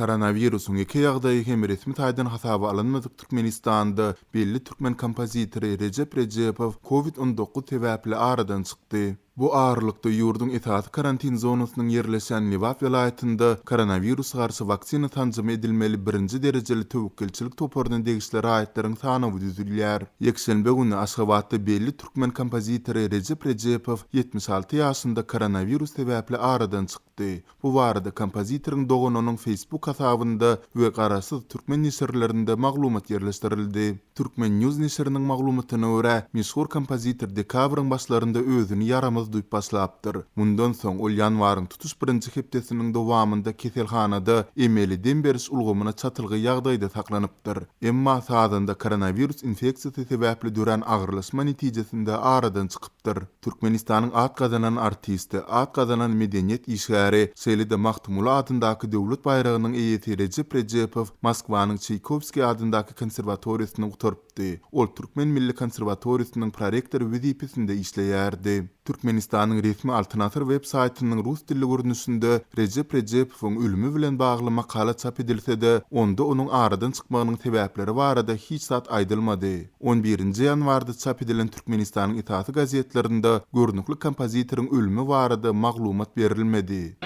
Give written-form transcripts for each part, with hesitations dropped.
Koronavirusun iki ýagdaýy hem resmi taýdan hasaba alınmadyk Türkmenistanda belli türkmen kompozitory Recep Rejepow COVID-19 sebäpli aradan çykdy. Bu ağırlıkda yurdun esasy karantin zonasynyň yerleşen Liwat welaýatynda koronavirus garşy vaksina tanjym edilmeli birinji derejeli töwekkelçilik toparynyň degişleri aýtlaryň sanawy düzülýär. Ýekşenbe güni Aşgabatda belli türkmen kompozitory Recep Rejepow 76 ýaşynda koronavirus sebäpli aradan çykdy. Bu barada kompozitoryň doganynyň Facebook hasabynda we garaşsyz türkmen nisirlerinde maglumat yerleşdirildi. Türkmen News nisiriniň maglumatyna görä, meşhur kompozitor dekabryň başlarynda özüni yaramaz duýup başlapdyr. Mundan soň ol ýanwaryň tutuş birinji hepdesiniň dowamynda keselhanada emeli beriş ulgamyna çatylgy ýagdaýda saklanypdyr. Emma sadynda koronavirus infeksiýasy sebäpli duran agyrlaşma netijesinde aradan çykypdyr. Türkmenistanyň at gazanan artisti, at gazanan medeniýet işgäri Selide Mahtumula adyndaky döwlet bayragynyň eýeti Recep Rejepow Moskwanyň Çaykovski adyndaky konserwatoriýasyna oturypdy. Ol Türkmen Milli Konserwatoriýasynyň prorektory wezipesinde işleýärdi. Türkmenistanyň resmi Alternatyw web saýtynyň rus dilli görnüşinde Recep Rejepowyň ölümi bilen bagly makala çap edilse-de, onda onuň aradan çykmagynyň sebäpleri barada hiç zat aýdylmady. 11-nji ýanwarda çap edilen Türkmenistanyň itaty gazetlerinde görnükli kompozitoryň ölümi barada maglumat berilmedi.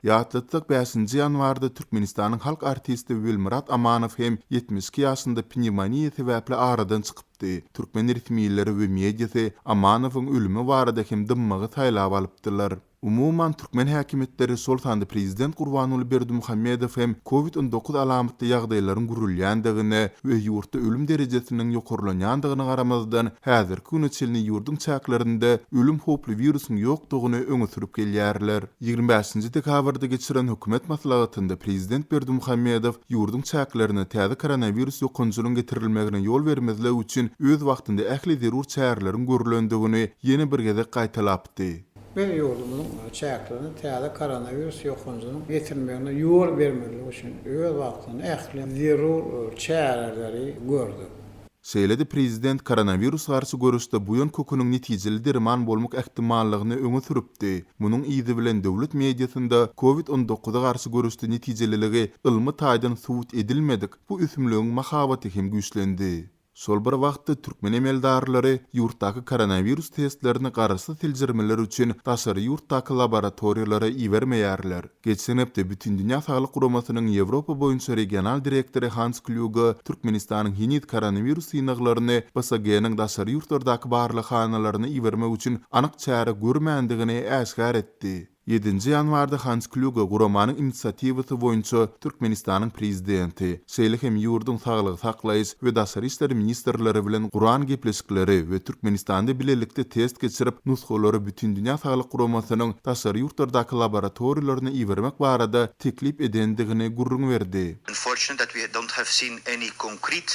Ýatlatdyk 5-nji ýanwarda Türkmenistanyň halk artisti Wilmurat Amanow hem 72 ýaşynda pneumonia sebäpli aradan çykypdy. Türkmen resmiýetleri we mediasy Amanowyň ölümi barada hem dymmagy taýlap alypdylar. Umuman Türkmen häkimetleri sol sanda prezident Gurbanuly Berdimuhammedow hem COVID-19 alamatly ýagdaýlaryň gürülýändigine we ýurtda ölüm derejesiniň ýokarlanýandygyna garamazdan häzirki güne çelni ýurdun çäklerinde ölüm hoply virusyň ýokdugyny öňe sürüp gelýärler. 25-nji dekabrda geçiren hökümet maslahatynda prezident Berdimuhammedow ýurdun çäklerine täze koronavirus ýokunjylygyň getirilmegine ýol bermezlik üçin öz wagtynda ähli zerur çäreleriň görülendigini ýene bir geze gaýtalapdy. Ben yurdumuzun çäklerini täze koronavirus ýokunjylygyň getirmegine ýol bermeli üçin öz wagtyny ähli zerur çäreleri gördü. Şeýledi prezident koronavirus garşy görüşde bu ýön köküniň netijeli derman bolmak ähtimallygyny öňe sürüpdi. Munyň ýyzy bilen döwlet mediasynda COVID-19 garşy görüşde netijeliligi ilmi taýdan subut edilmedik. Bu üsümlüğün mahabaty hem güýçlendi. Sol bir wagtda türkmen emeldarlary ýurtdaky koronavirus testlerini garaşsyz siljirmeler üçin daşary ýurtdaky laboratoriýalara iwermeýärler. Geçen hepde bütün dünýä saglyk guramasynyň Ýewropa boýunça regional direktori Hans Kluge Türkmenistanyň hinit koronavirus synaklaryny BSG-niň daşary ýurtlardaky barlykhanalarına iwermek üçin anyk çäre görmändigini äşgär etdi. 7-nji ýanwarda Hans Kluge guramanyň inisiatiwaty boýunça Türkmenistanyň prezidenti, şeýle hem ýurdun saglygy saklaýyş we daşary işler ministrleri bilen guran gepleşikleri we Türkmenistanda bilelikde test geçirip nusxalary bütün dünýä saglyk guramasynyň daşary ýurtlardaky laboratoriýalaryna iwermek barada teklip edendigini gurrun berdi. Unfortunately that we don't have seen any concrete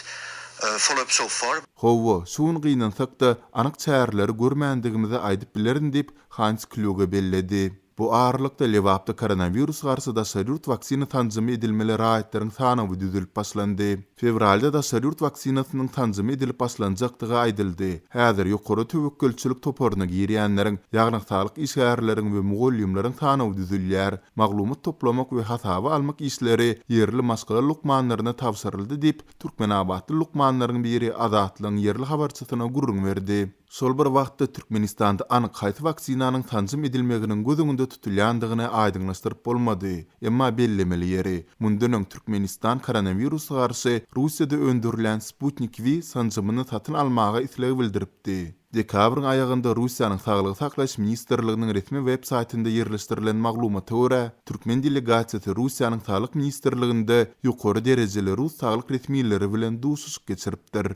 follow-up so far. Howa, şuň gynansak-da anyk çäreleri görmändigimizi aýdyp bilerin diýip Hans Kluge belledi. Bu ağırlıkta Liwatda koronavirus garşy daşary ýurt vaksina tanjym edilmeli raýatlary sanawy düzülip başlandy. Fevralda daşary ýurt vaksinasynyň tanjym edilip başlanjakdygy aýdyldy. Häzir ýokary töwekkelçilik toparyna girýänleriň, ýagny saglyk işgärleriň we mugallimleriň sanawy düzülýär. Maglumat toplamak we hasaba almak işleri yerli maskala lukmanlaryna tapşyryldy diýip Türkmenabatly lukmanlaryň biri Azatlyň yerli habarçysyna gurrun berdi. Sol bir wagtda Türkmenistanda anyk haýsy vaksinanyň tanjym edilmeginiň gözüňde tutulýandygyny aýdyňlaşdyryp bolmady. Emma bellemeli ýeri, mundan Türkmenistan koronavirus garşy Russiýada öndürilen Sputnik V sanjymyny satyn almaga isleg bildiripdi. Dekabryň aýagynda Russiýanyň saglyk saklaş ministrliginiň resmi web saýtynda ýerleşdirilen maglumata görä, Türkmen delegasiýasy Russiýanyň saglyk ministrliginde ýokary derejeli rus saglyk resmiýetleri bilen duşuş geçiripdir.